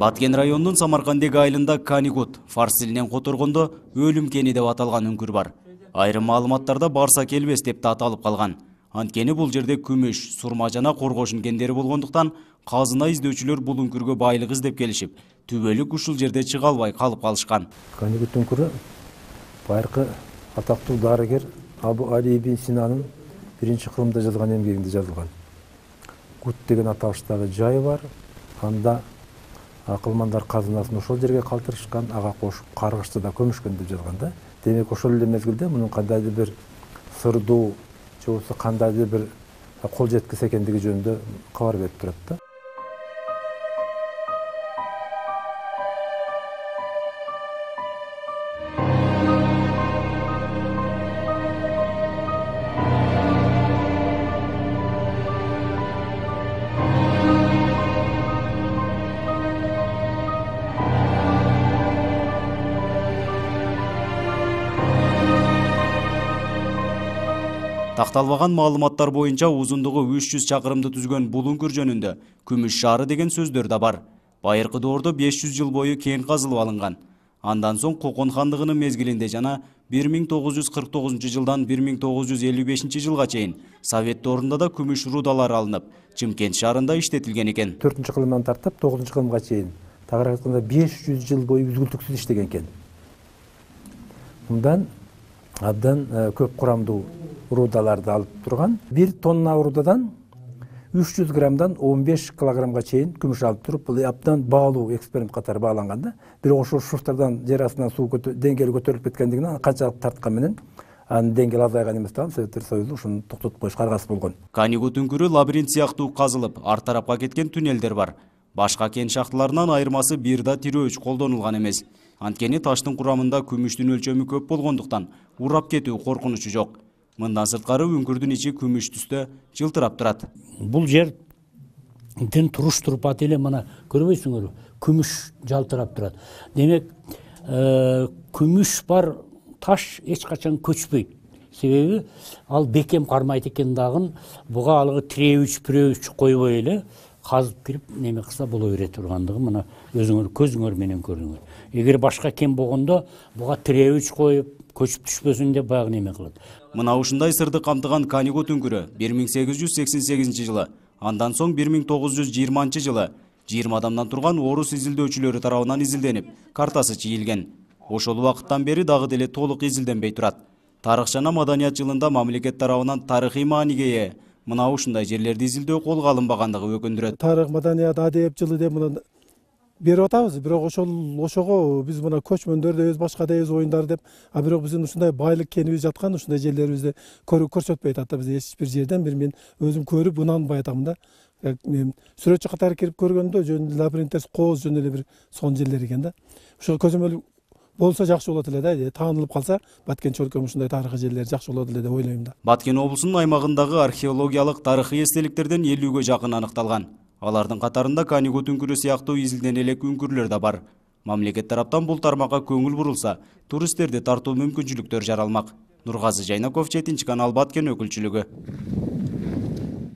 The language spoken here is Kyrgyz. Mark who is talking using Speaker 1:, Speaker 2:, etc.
Speaker 1: Баткен районунун Самаркандек айылында Каникут, фарс тилинен которгондо өлүм кени деп аталган үңкүр бар. Айрым маалыматтарда барса келбес деп да аталып калган. Анткени бул жерде күмүш, сурма жана коргошун кендери болгондуктан казына издөөчүлөр бул үңкүргө байлык издеп келишип, түбөлүк ушул жерде чыга албай калып калышкан.
Speaker 2: Каникут үңкүрү байыркы атактуу дарыгер Абу Али ибн Синанын 1-кылымда жазган эмгегинде жазылган. Кут деген аталыштагы жай бар. Анда акылмандар казынасын ошол жерге калтырышкан, ага кошуп каргышты да көмүшкөн деп жазган да. Демек ошол эле мезгилде мунун кандайдыр бир сырдуу же болбосо кандайдыр бир кол жеткис экендиги жөнүндө кабар берип турат да.
Speaker 1: Такталбаган маалыматтар боюнча узундугу 300 чакырымды түзгөн бул үңкүр жөнүндө күмүш шаары деген сөздөр да бар. Байыркы доордо 500 жыл бою кен казылып алынган. Андан соң Кокон хандыгынын мезгилинде жана 1949 жылдан 1955 жылга чейин Совет доорунда да күмүш рудалары алынып, Чымкент шаарында иштетилген экен.
Speaker 2: 4-кылымдан тартып 9-кылымга чейин тагыраак айтканда 500 жыл бою үзгүлтүксүз иштеген экен. Мындан абдан көп курамдуу рудаларды алып турган. 1 тонна рудадан 300 граммдан 15 килограммга чейин күмүш алып туруп, бул абдан баалуу эксперимент катары бааланган да. Бирок ошол шурфтардан жер астынан суу деңгээли көтөрүлүп кеткендигинен канчалык тарткан менен анын деңгээли азайган эмес дагы Советтер Союзу ушуну токтотуп коюшка аргасыз болгон.
Speaker 1: Каникут үңкүрү лабиринт сыяктуу казылып, ар тарапка кеткен туннелдер бар. Башка кен шахталарынан айырмасы бир да тирөөч колдонулган эмес. Анткени таштын курамында күмүштүн өлчөмү көп болгондуктан урап кетүү коркунучу жок. Мындан сырткары үңкүрдүн ичи күмүш түстө жылтырап турат.
Speaker 3: Бул жердин туруш турпаты эле мына көрбөйсүңөрбү? Күмүш жалтырап турат. Демек, күмүш бар таш эч качан көчпөйт. Себеби ал бекем кармайт экен дагы, буга алгы тирөөч койбой эле казып кирип неме кылса боло бере тургандыгы мына өзүңөр көзүңөр менен көрүңөр. Эгер башка кен болгондо буга тирөөч коюп көчүп түшпөсүн деп баягы неме кылат.
Speaker 1: Мына ушундай сырды камтыган Каникут үңкүрү 1888 жылы, андан соң 1920 жылы 20 адамдан турган орус изилдөөчүлөрү тарабынан изилденип, картасы чийилген. Ошол убакыттан бери дагы деле толук изилденбей турат. Тарых жана маданият жылында мамлекет тарабынан тарыхый мааниге ээ мына ушундай жерлерди изилдөө колго алынбагандыгы өкүндүрөт.
Speaker 4: Тарых, маданият, адеп жылы деп мына берип атабыз, бирок ошого биз мына көчмөндөр дейбиз, башка дейбиз, оюндар деп, а бирок биздин ушундай байлык кенибиз жаткан, ушундай жерлерибизди көрсөтпөйт ата биз эч бир жерден. Бир мен өзүм көрүп унанбай атам да. Сүрөтчү катары кирип көргөндө жөн лабириттер кооз жөн эле бир сон жерлер экен да. Ошо көзөмөл болсо жакшы болот эле да, таанылып калса Баткен чөлкөм ушундай тарыхый жерлер жакшы болот эле деп ойлойм да.
Speaker 1: Баткен облусунун аймагындагы археологиялык тарыхый эстеликтерден 50-ге жакын аныкталган. Алардын катарында Каникут үңкүрү сыяктуу изилдене элек үңкүрлөр да бар. Мамлекет тараптан бул тармакка көңүл бурулса, туристтерди тартуу мүмкүнчүлүктөр жаралмак. Нургазы Жайнаков, 7 канал, Баткен өкүлчүлүгү.